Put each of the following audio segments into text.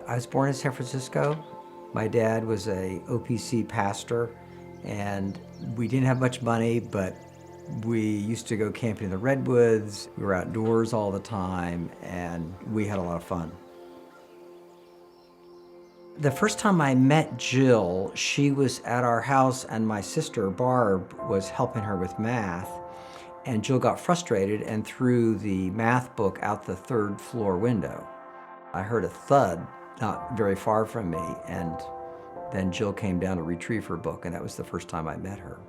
I was born in San Francisco. My dad was a OPC pastor, and we didn't have much money, but we used to go camping in the redwoods. We were outdoors all the time, and we had a lot of fun. The first time I met Jill, she was at our house, and my sister, Barb, was helping her with math. And Jill got frustrated and threw the math book out the third floor window. I heard a thud not very far from me, and then Jill came down to retrieve her book, and that was the first time I met her.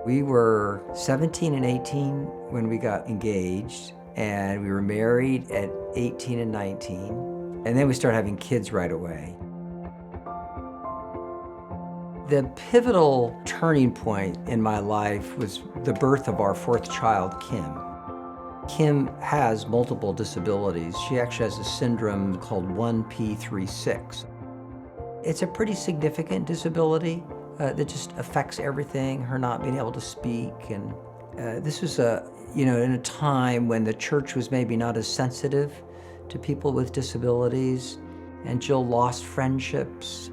We were 17 and 18 when we got engaged, and we were married at 18 and 19, and then we started having kids right away. The pivotal turning point in my life was the birth of our fourth child, Kim. Kim has multiple disabilities. She actually has a syndrome called 1P36. It's a pretty significant disability that just affects everything, her not being able to speak. And this was in a time when the church was maybe not as sensitive to people with disabilities, and Jill lost friendships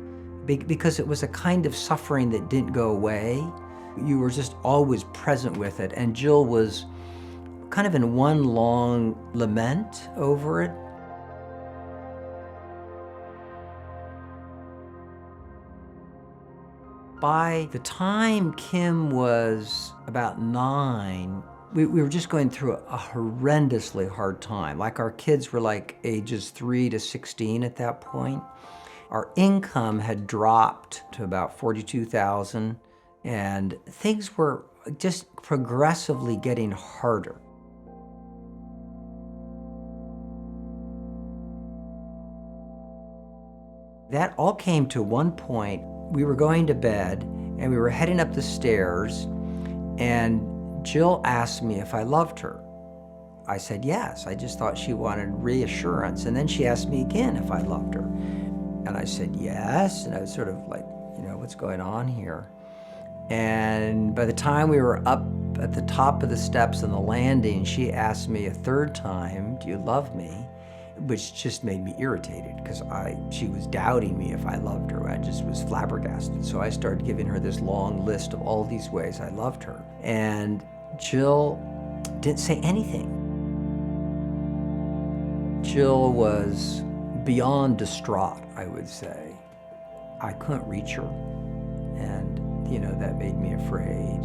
because it was a kind of suffering that didn't go away. You were just always present with it, and Jill was kind of in one long lament over it. By the time Kim was about 9, we were just going through a horrendously hard time. Like, our kids were like ages 3 to 16 at that point. Our income had dropped to about $42,000, and things were just progressively getting harder. That all came to one point. We were going to bed, and we were heading up the stairs, and Jill asked me if I loved her. I said yes. I just thought she wanted reassurance. And then she asked me again if I loved her. And I said yes, and I was sort of like, what's going on here? And by the time we were up at the top of the steps on the landing, she asked me a third time, "Do you love me?" Which just made me irritated, because she was doubting me if I loved her. I just was flabbergasted. So I started giving her this long list of all these ways I loved her. And Jill didn't say anything. Jill was beyond distraught, I would say. I couldn't reach her, and that made me afraid.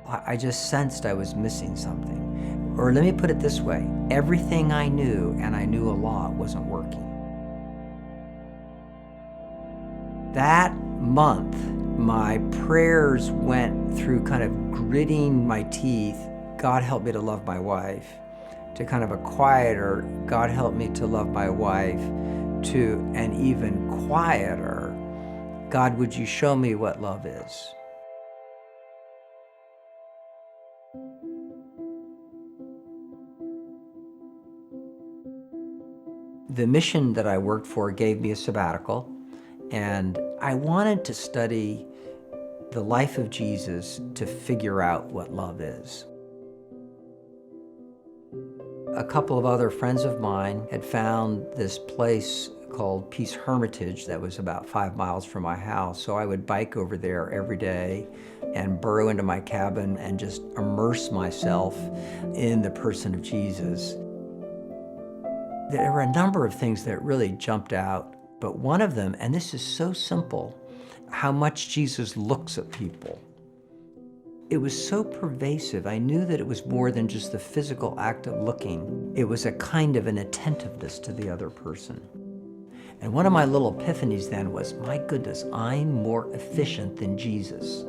I just sensed I was missing something. Or let me put it this way, everything I knew, and I knew a lot, wasn't working. That month, my prayers went through kind of gritting my teeth, God help me to love my wife, to kind of a quieter, God help me to love my wife, to an even quieter, God, would you show me what love is? The mission that I worked for gave me a sabbatical, and I wanted to study the life of Jesus to figure out what love is. A couple of other friends of mine had found this place called Peace Hermitage that was about 5 miles from my house, so I would bike over there every day and burrow into my cabin and just immerse myself in the person of Jesus. There were a number of things that really jumped out, but one of them, and this is so simple, how much Jesus looks at people. It was so pervasive. I knew that it was more than just the physical act of looking. It was a kind of an attentiveness to the other person. And one of my little epiphanies then was, my goodness, I'm more efficient than Jesus.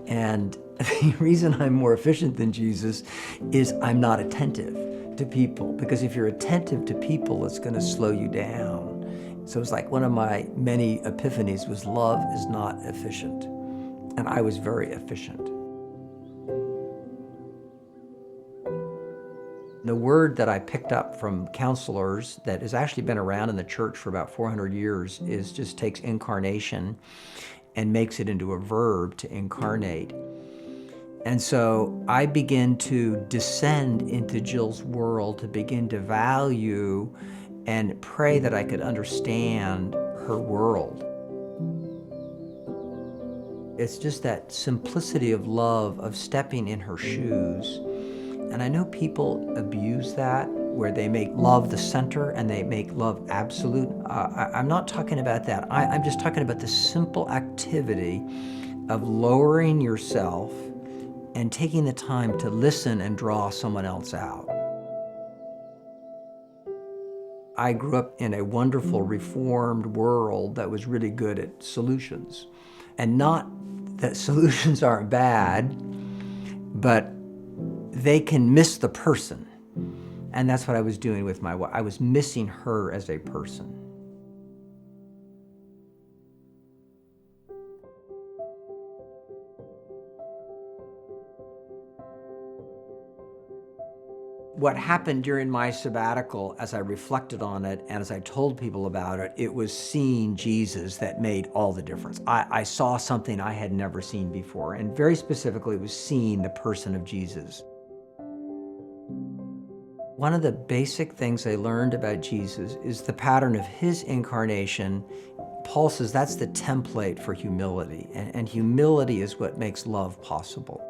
And the reason I'm more efficient than Jesus is I'm not attentive to people, because if you're attentive to people, it's going to slow you down. So it's like one of my many epiphanies was, love is not efficient. And I was very efficient. The word that I picked up from counselors that has actually been around in the church for about 400 years is just takes incarnation and makes it into a verb, to incarnate. And so I begin to descend into Jill's world to begin to value and pray that I could understand her world. It's just that simplicity of love, of stepping in her shoes. And I know people abuse that, where they make love the center and they make love absolute. I'm not talking about that. I'm just talking about the simple activity of lowering yourself and taking the time to listen and draw someone else out. I grew up in a wonderful reformed world that was really good at solutions. And not that solutions aren't bad, but they can miss the person. And that's what I was doing with my wife. I was missing her as a person. What happened during my sabbatical, as I reflected on it and as I told people about it, it was seeing Jesus that made all the difference. I saw something I had never seen before, and very specifically, it was seeing the person of Jesus. One of the basic things I learned about Jesus is the pattern of his incarnation. Paul says that's the template for humility, and humility is what makes love possible.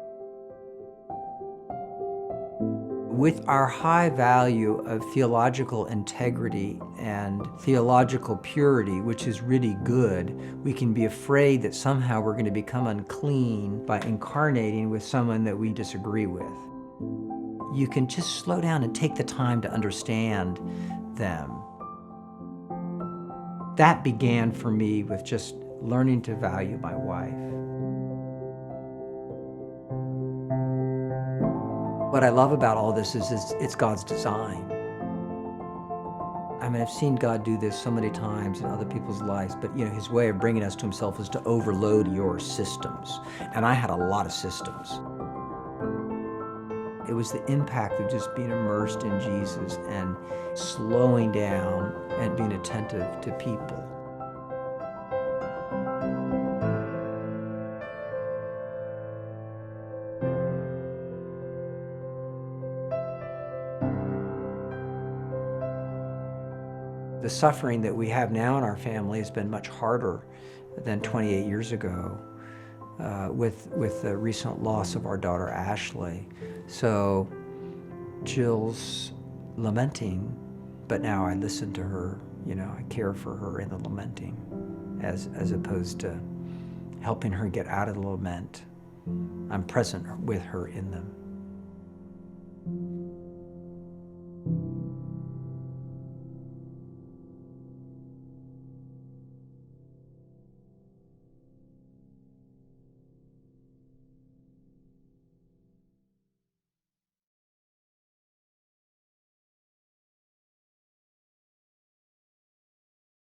With our high value of theological integrity and theological purity, which is really good, we can be afraid that somehow we're going to become unclean by incarnating with someone that we disagree with. You can just slow down and take the time to understand them. That began for me with just learning to value my wife. What I love about all this is it's God's design. I mean, I've seen God do this so many times in other people's lives, but his way of bringing us to himself is to overload your systems. And I had a lot of systems. It was the impact of just being immersed in Jesus and slowing down and being attentive to people. The suffering that we have now in our family has been much harder than 28 years ago with the recent loss of our daughter, Ashley. So Jill's lamenting, but now I listen to her, I care for her in the lamenting as opposed to helping her get out of the lament. I'm present with her in them.